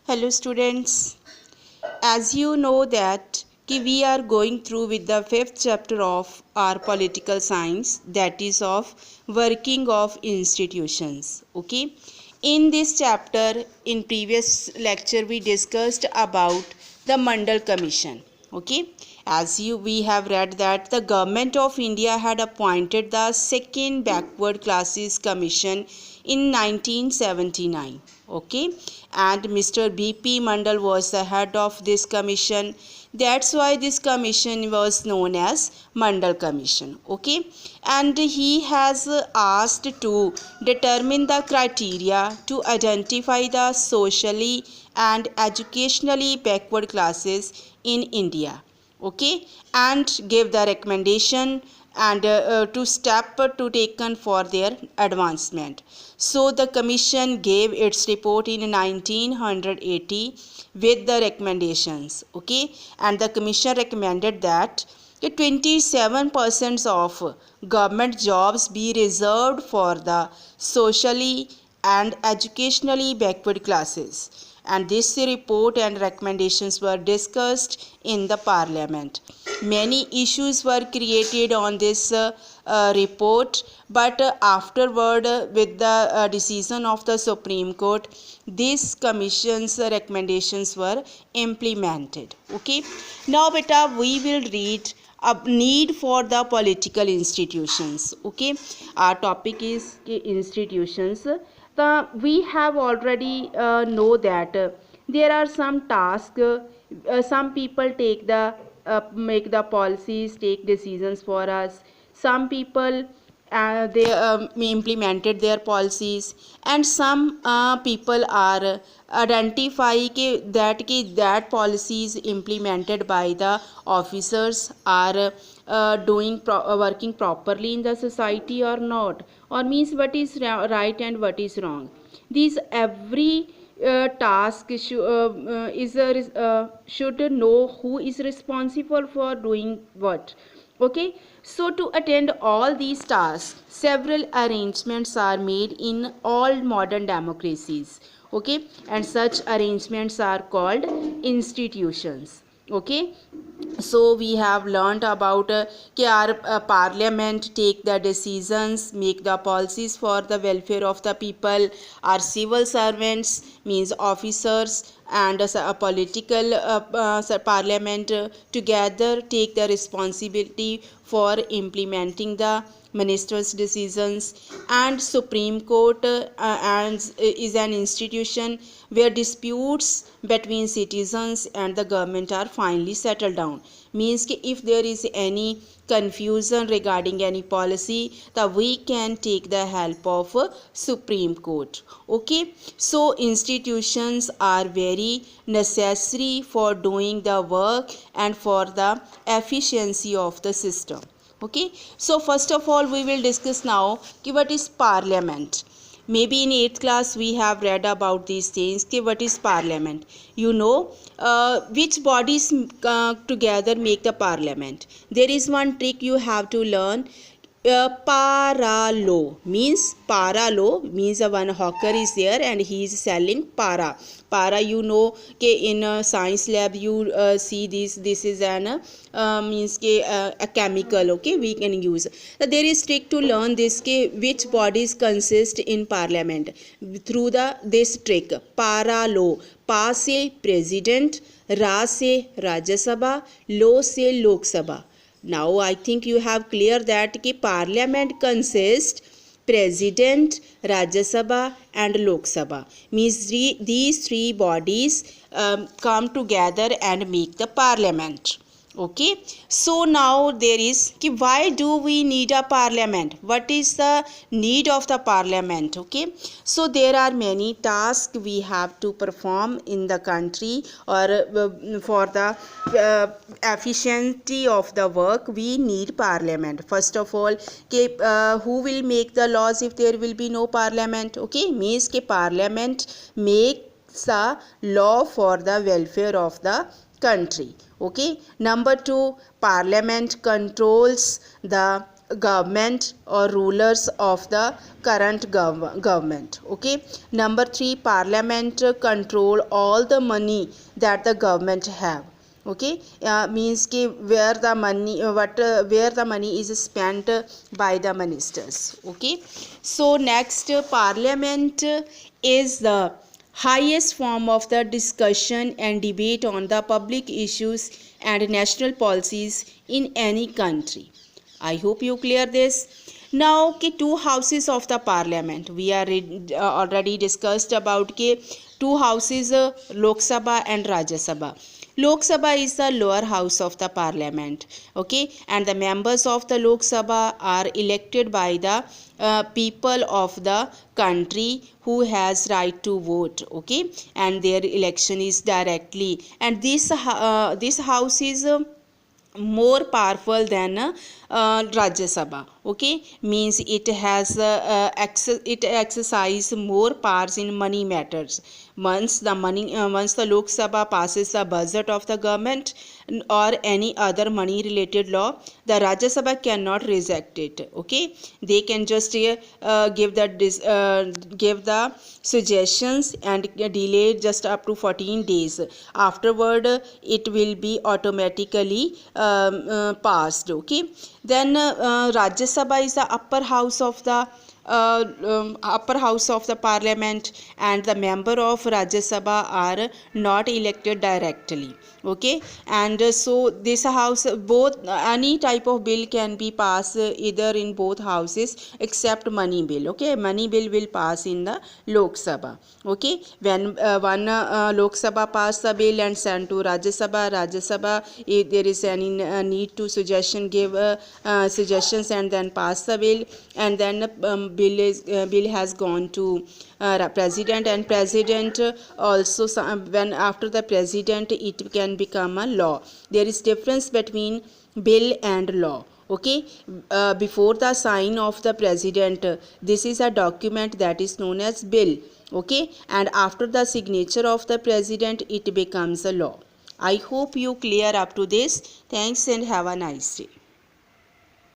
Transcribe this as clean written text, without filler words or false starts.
Hello students, as you know that we are going through with the fifth chapter of our political science, that is of working of institutions. Okay, in this chapter, in previous lecture we discussed about the Mandal Commission. Okay, as we have read that the government of India had appointed the second backward classes commission in 1979. Okay, and Mr. B.P. Mandal was the head of this commission. That's why this commission was known as Mandal Commission. Okay, and he has asked to determine the criteria to identify the socially and educationally backward classes in India. Okay, and give the recommendation and to step to taken for their advancement. So the commission gave its report in 1980 with the recommendations. Okay, and the commission recommended that 27% of government jobs be reserved for the socially and educationally backward classes, and this report and recommendations were discussed in the parliament. Many issues were created on this report, but afterward, with the decision of the Supreme Court, this commission's recommendations were implemented. Okay, now beta we will read a need for the political institutions. Okay, our topic is institutions. We have already know that there are some tasks. Some people take the make the policies, take decisions for us. Some people they implemented their policies, and some people are identify that policies implemented by the officers are working properly in the society or not, or means what is right and what is wrong. These every task should know who is responsible for doing what. Okay, so to attend all these tasks, several arrangements are made in all modern democracies. Okay, and such arrangements are called institutions. Okay, so we have learned about our parliament take the decisions, make the policies for the welfare of the people. Our civil servants means officers and a political parliament together take the responsibility for implementing the ministers decisions. And Supreme Court is an institution where disputes between citizens and the government are finally settled down. Means कि if there is any confusion regarding any policy, that we can take the help of Supreme Court. Okay, so institutions are very necessary for doing the work and for the efficiency of the system. Okay, so first of all we will discuss now what is parliament. Maybe in 8th class we have read about these things. What is parliament? You know which bodies together make the parliament. There is one trick you have to learn. Para law means one hawker is there and he is selling para. You know in a science lab you see this is an means a chemical. Okay, we can use. There is trick to learn this which bodies consist in parliament through this trick. Para law, pa se president, ra se Rajya Sabha, lo se Lok Sabha. Now I think you have clear that parliament consists president, Rajya Sabha and Lok Sabha. Means these three bodies come together and make the parliament. Okay, so now there is why do we need a parliament? What is the need of the parliament? Okay, so there are many tasks we have to perform in the country, or for the efficiency of the work we need parliament. First of all, who will make the laws if there will be no parliament? Okay, means parliament makes a law for the welfare of the country. Okay, number 2, parliament controls the government or rulers of the current government. Okay. Number 3, parliament control all the money that the government have. Okay. Means कि where the money where the money is spent by the ministers. Okay. So next, parliament is the highest form of the discussion and debate on the public issues and national policies in any country. I hope you clear this. Now के two houses of the parliament we are already discussed about के two houses, Lok Sabha and Rajya Sabha. Lok Sabha is the lower house of the parliament. Okay, and the members of the Lok Sabha are elected by the people of the country who has right to vote. Okay, and their election is directly, and this house is more powerful than Rajya Sabha. Okay, means it has it exercise more powers in money matters. Once the Lok Sabha passes the budget of the government or any other money related law, the Rajya Sabha cannot reject it. Okay, they can just give the suggestions and delay just up to 14 days. Afterward, it will be automatically passed. Okay, then Rajya Sabha is the upper house of the parliament, and the member of Rajya Sabha are not elected directly. Okay, and so this house, both any type of bill can be passed either in both houses except money bill. Okay, money bill will pass in the Lok Sabha. Okay, when one Lok Sabha pass the bill and send to Rajya Sabha, if there is any need to give suggestions and then pass the bill, and then bill has gone to president, and president also when after the president it can become a law. There is difference between bill and law. Okay, before the sign of the president, this is a document that is known as bill. Okay, and after the signature of the president it becomes a law. I hope you clear up to this. Thanks and have a nice day.